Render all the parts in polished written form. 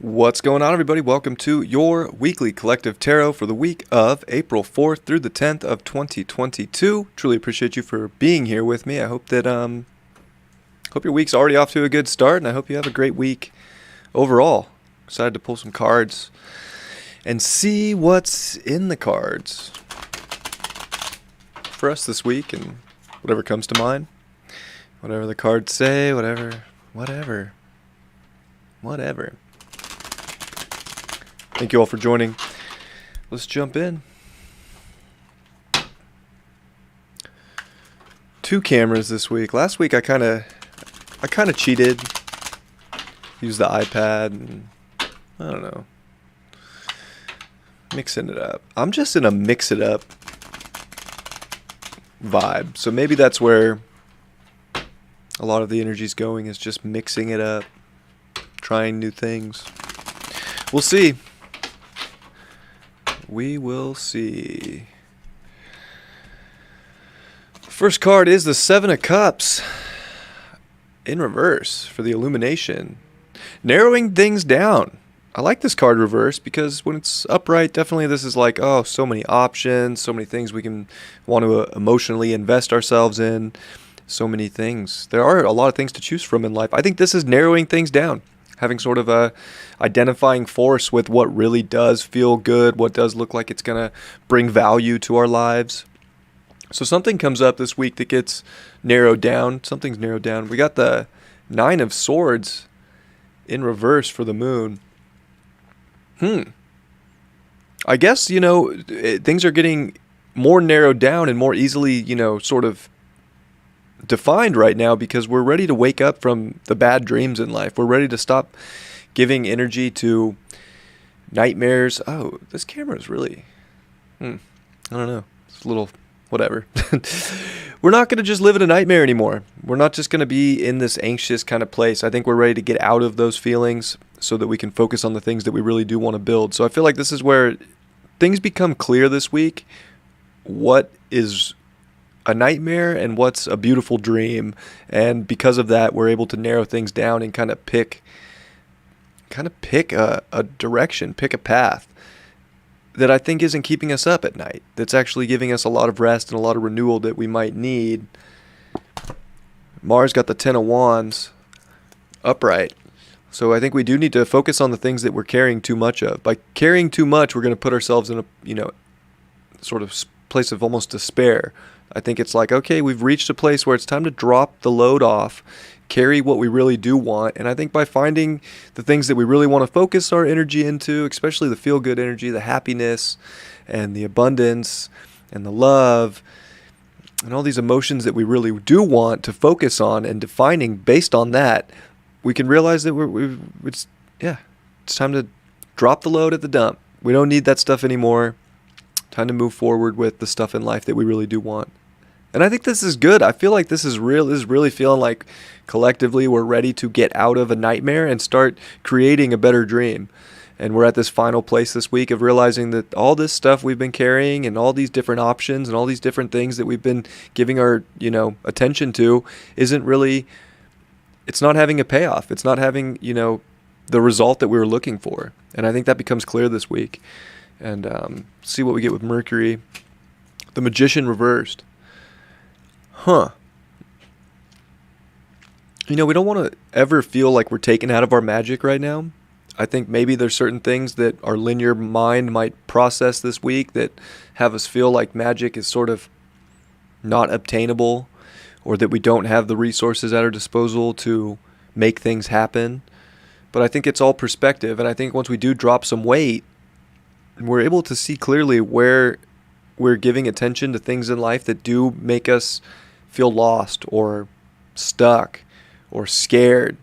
What's going on, everybody? Welcome to your weekly collective tarot for the week of April 4th through the 10th of 2022. Truly appreciate you for being here with me. I hope that hope your week's already off to a good start, and I hope you have a great week overall. Excited to pull some cards and see what's in the cards for us this week, and whatever comes to mind, whatever the cards say, whatever. Thank you all for joining. Let's jump in. 2 cameras this week. Last week I kind of cheated. Used the iPad and I don't know. Mixing it up. I'm just in a mix it up vibe. So maybe that's where a lot of the energy's going, is just mixing it up, trying new things. We'll see. We will see. First card is the 7 of Cups in reverse for the illumination. Narrowing things down. I like this card reverse because when it's upright, definitely this is like, oh, so many options, so many things we can want to emotionally invest ourselves in. So many things. There are a lot of things to choose from in life. I think this is narrowing things down. Having sort of a identifying force with what really does feel good, what does look like it's going to bring value to our lives. So something comes up this week that gets narrowed down. Something's narrowed down. We got the 9 of Swords in reverse for the moon. I guess, things are getting more narrowed down and more easily, sort of defined right now, because we're ready to wake up from the bad dreams in life. We're ready to stop giving energy to nightmares. Oh, this camera is really, I don't know. It's a little whatever. We're not going to just live in a nightmare anymore. We're not just going to be in this anxious kind of place. I think we're ready to get out of those feelings so that we can focus on the things that we really do want to build. So I feel like this is where things become clear this week. What is a nightmare and what's a beautiful dream, and because of that we're able to narrow things down and kind of pick a direction, pick a path that I think isn't keeping us up at night, that's actually giving us a lot of rest and a lot of renewal that we might need. Mars got the 10 of Wands upright, so I think we do need to focus on the things that we're carrying too much of. By carrying too much, we're going to put ourselves in a sort of place of almost despair. I think it's like, okay, we've reached a place where it's time to drop the load off, carry what we really do want. And I think by finding the things that we really want to focus our energy into, especially the feel-good energy, the happiness and the abundance and the love and all these emotions that we really do want to focus on, and defining based on that, we can realize that it's time to drop the load at the dump. We don't need that stuff anymore. Time to move forward with the stuff in life that we really do want. And I think this is good. I feel like this is real. This is really feeling like collectively we're ready to get out of a nightmare and start creating a better dream. And we're at this final place this week of realizing that all this stuff we've been carrying and all these different options and all these different things that we've been giving our, attention to isn't really, it's not having a payoff. It's not having, the result that we were looking for. And I think that becomes clear this week. And see what we get with Mercury. The Magician reversed. We don't want to ever feel like we're taken out of our magic right now. I think maybe there's certain things that our linear mind might process this week that have us feel like magic is sort of not obtainable, or that we don't have the resources at our disposal to make things happen. But I think it's all perspective. And I think once we do drop some weight, we're able to see clearly where we're giving attention to things in life that do make us feel lost or stuck or scared.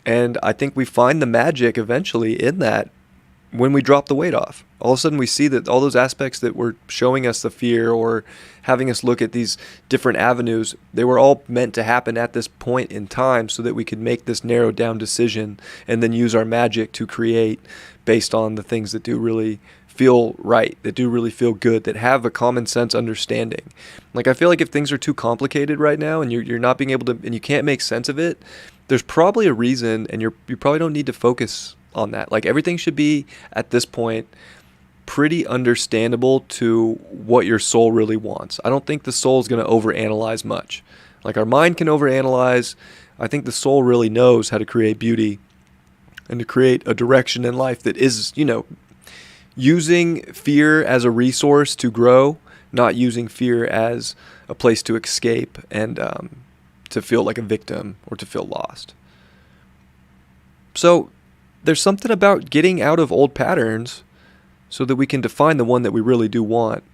And I think we find the magic eventually in that when we drop the weight off. All of a sudden we see that all those aspects that were showing us the fear or having us look at these different avenues, they were all meant to happen at this point in time so that we could make this narrowed down decision and then use our magic to create based on the things that do really feel right, that do really feel good, that have a common sense understanding. Like, I feel like if things are too complicated right now and you're not being able to, and you can't make sense of it, there's probably a reason, and you probably don't need to focus on that. Like everything should be at this point pretty understandable to what your soul really wants. I don't think the soul is going to overanalyze much. Like our mind can overanalyze. I think the soul really knows how to create beauty and to create a direction in life that is, using fear as a resource to grow, not using fear as a place to escape and to feel like a victim or to feel lost. So there's something about getting out of old patterns so that we can define the one that we really do want.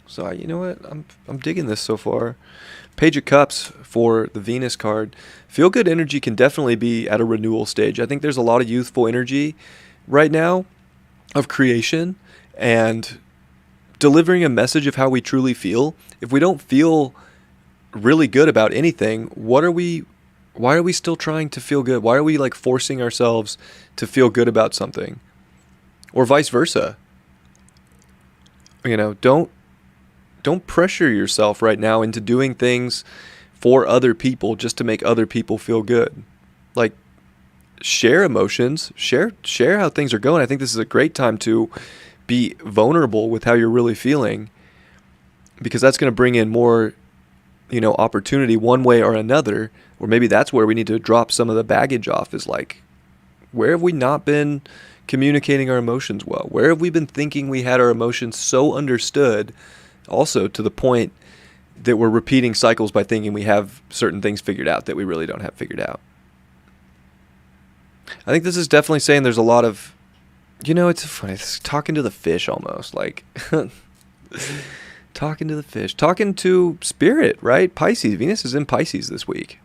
So you know what? I'm digging this so far. Page of Cups for the Venus card. Feel good energy can definitely be at a renewal stage. I think there's a lot of youthful energy right now of creation and delivering a message of how we truly feel. If we don't feel really good about anything, why are we still trying to feel good? Why are we like forcing ourselves to feel good about something? Or vice versa. Don't pressure yourself right now into doing things for other people just to make other people feel good. Like, share emotions, share how things are going. I think this is a great time to be vulnerable with how you're really feeling, because that's going to bring in more, opportunity one way or another. Or maybe that's where we need to drop some of the baggage off, is like, where have we not been communicating our emotions well? Where have we been thinking we had our emotions so understood, also to the point that we're repeating cycles by thinking we have certain things figured out that we really don't have figured out? I think this is definitely saying there's a lot of, it's funny, it's talking to the fish almost, like talking to the fish, talking to spirit, right? Pisces, Venus is in Pisces this week.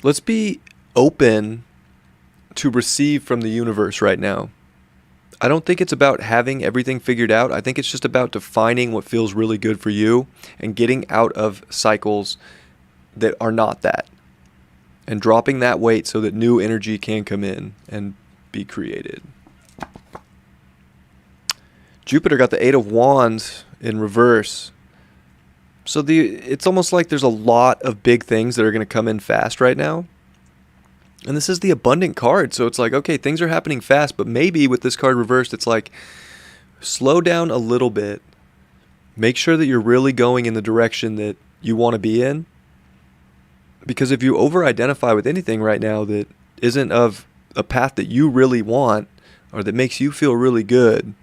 Let's be open to receive from the universe right now. I don't think it's about having everything figured out. I think it's just about defining what feels really good for you and getting out of cycles that are not that, and dropping that weight so that new energy can come in and be created. Jupiter got the Eight of Wands in reverse. So it's almost like there's a lot of big things that are going to come in fast right now. And this is the abundant card. So it's like, okay, things are happening fast, but maybe with this card reversed, it's like, slow down a little bit. Make sure that you're really going in the direction that you want to be in. Because if you over-identify with anything right now that isn't of a path that you really want, or that makes you feel really good,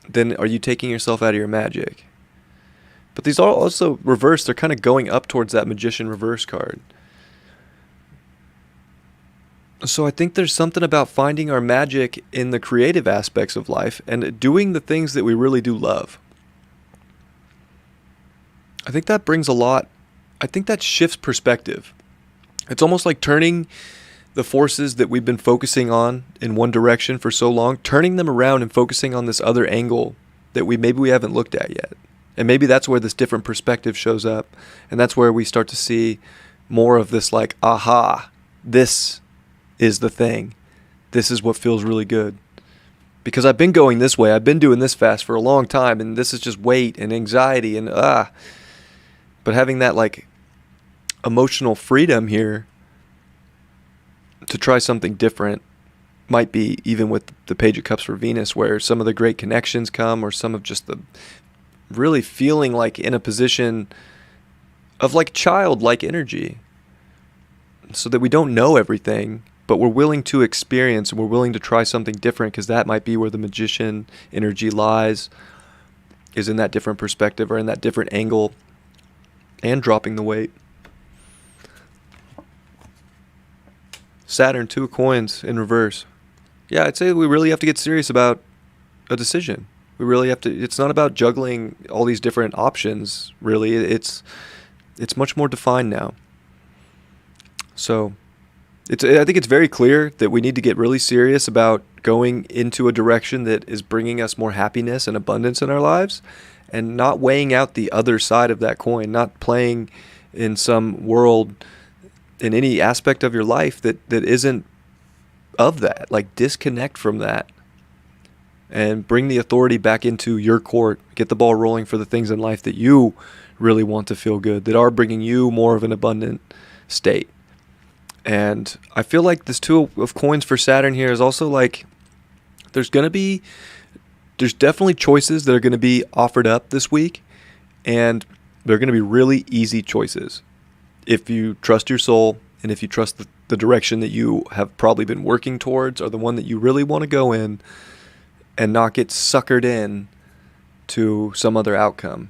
then are you taking yourself out of your magic? But these are also reversed. They're kind of going up towards that Magician reverse card. So I think there's something about finding our magic in the creative aspects of life and doing the things that we really do love. I think that brings a lot. I think that shifts perspective. It's almost like turning the forces that we've been focusing on in one direction for so long, turning them around and focusing on this other angle that maybe we haven't looked at yet. And maybe that's where this different perspective shows up. And that's where we start to see more of this, like, aha, this is the thing. This is what feels really good. Because I've been going this way. I've been doing this fast for a long time. And this is just weight and anxiety and But having that, like, emotional freedom here to try something different might be even with the Page of Cups for Venus, where some of the great connections come, or some of just the really feeling like in a position of like childlike energy, so that we don't know everything, but we're willing to experience and we're willing to try something different, because that might be where the Magician energy lies, is in that different perspective or in that different angle, and dropping the weight. Saturn, Two of Coins in reverse. Yeah, I'd say we really have to get serious about a decision. We really have to. It's not about juggling all these different options, really. It's much more defined now. So I think it's very clear that we need to get really serious about going into a direction that is bringing us more happiness and abundance in our lives, and not weighing out the other side of that coin, not playing in some world in any aspect of your life that isn't of that. Like, disconnect from that and bring the authority back into your court. Get the ball rolling for the things in life that you really want to feel good, that are bringing you more of an abundant state. And I feel like this Two of Coins for Saturn here is also like there's definitely choices that are going to be offered up this week, and they're going to be really easy choices if you trust your soul and if you trust the direction that you have probably been working towards, or the one that you really want to go in, and not get suckered in to some other outcome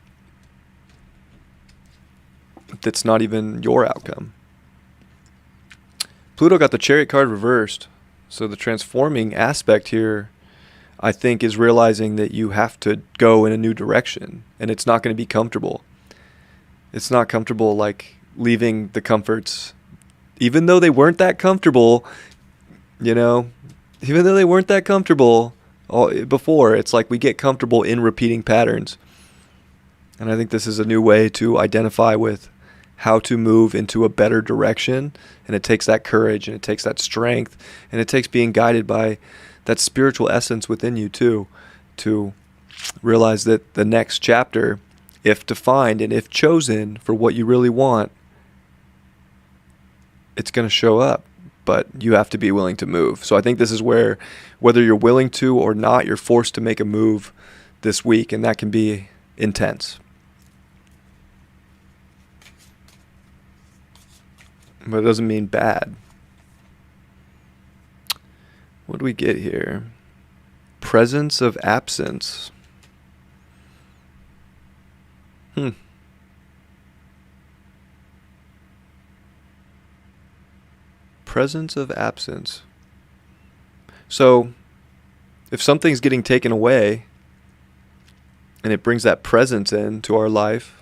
that's not even your outcome. Pluto got the Chariot card reversed, so the transforming aspect here, I think, is realizing that you have to go in a new direction, and it's not going to be comfortable. It's not comfortable like leaving the comforts, even though they weren't that comfortable, even though they weren't that comfortable before. It's like we get comfortable in repeating patterns. And I think this is a new way to identify with how to move into a better direction. And it takes that courage, and it takes that strength, and it takes being guided by that spiritual essence within you too, to realize that the next chapter, if defined and if chosen for what you really want, it's going to show up, but you have to be willing to move. So I think this is where, whether you're willing to or not, you're forced to make a move this week, and that can be intense. But it doesn't mean bad. What do we get here? Presence of absence. Presence of absence. So, if something's getting taken away, and it brings that presence into our life,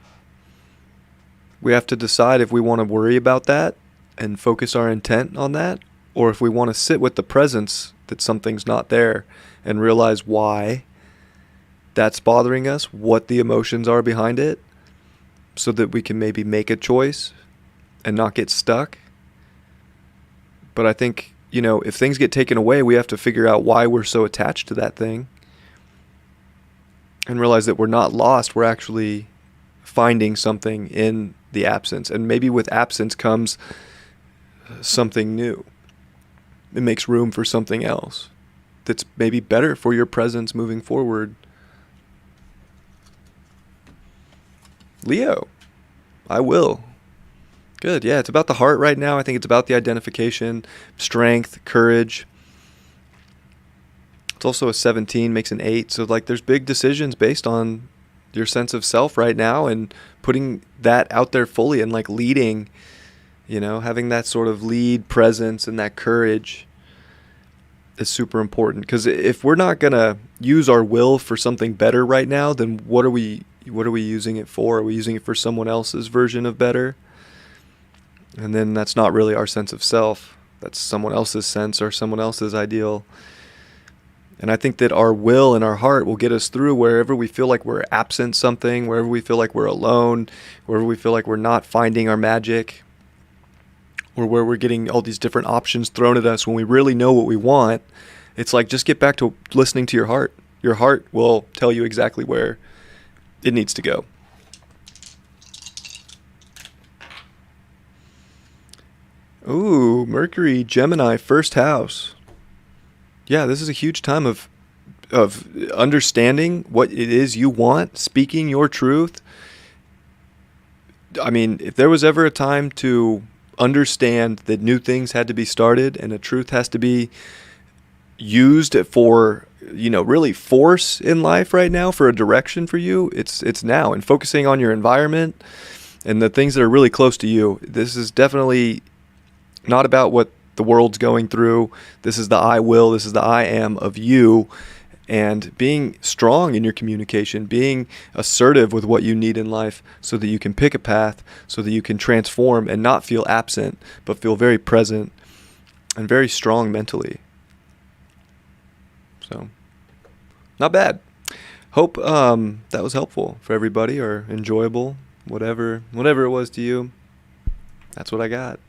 we have to decide if we want to worry about that and focus our intent on that, or if we want to sit with the presence that something's not there and realize why that's bothering us, what the emotions are behind it, so that we can maybe make a choice and not get stuck. But I think, if things get taken away, we have to figure out why we're so attached to that thing and realize that we're not lost. We're actually finding something in the absence. And maybe with absence comes something new. It makes room for something else that's maybe better for your presence moving forward. Leo, I will. Good. Yeah, it's about the heart right now. I think it's about the identification, strength, courage. It's also a 17, makes an 8. So there's big decisions based on your sense of self right now, and putting that out there fully and leading, having that sort of lead presence and that courage is super important. Because if we're not going to use our will for something better right now, then what are we using it for? Are we using it for someone else's version of better? And then that's not really our sense of self. That's someone else's sense or someone else's ideal. And I think that our will and our heart will get us through wherever we feel like we're absent something, wherever we feel like we're alone, wherever we feel like we're not finding our magic, or where we're getting all these different options thrown at us when we really know what we want. It's like, just get back to listening to your heart. Your heart will tell you exactly where it needs to go. Ooh, Mercury, Gemini, first house. Yeah, this is a huge time of understanding what it is you want, speaking your truth. I mean, if there was ever a time to understand that new things had to be started and a truth has to be used for, really force in life right now for a direction for you, it's now. And focusing on your environment and the things that are really close to you. This is definitely not about what the world's going through. This is the I will, this is the I am of you, and being strong in your communication, being assertive with what you need in life so that you can pick a path, so that you can transform and not feel absent, but feel very present and very strong mentally. So, not bad. Hope that was helpful for everybody, or enjoyable, whatever it was to you. That's what I got.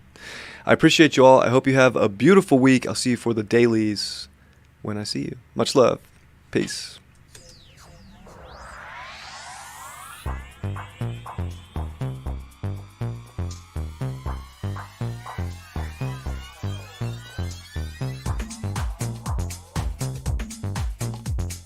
I appreciate you all. I hope you have a beautiful week. I'll see you for the dailies when I see you. Much love. Peace.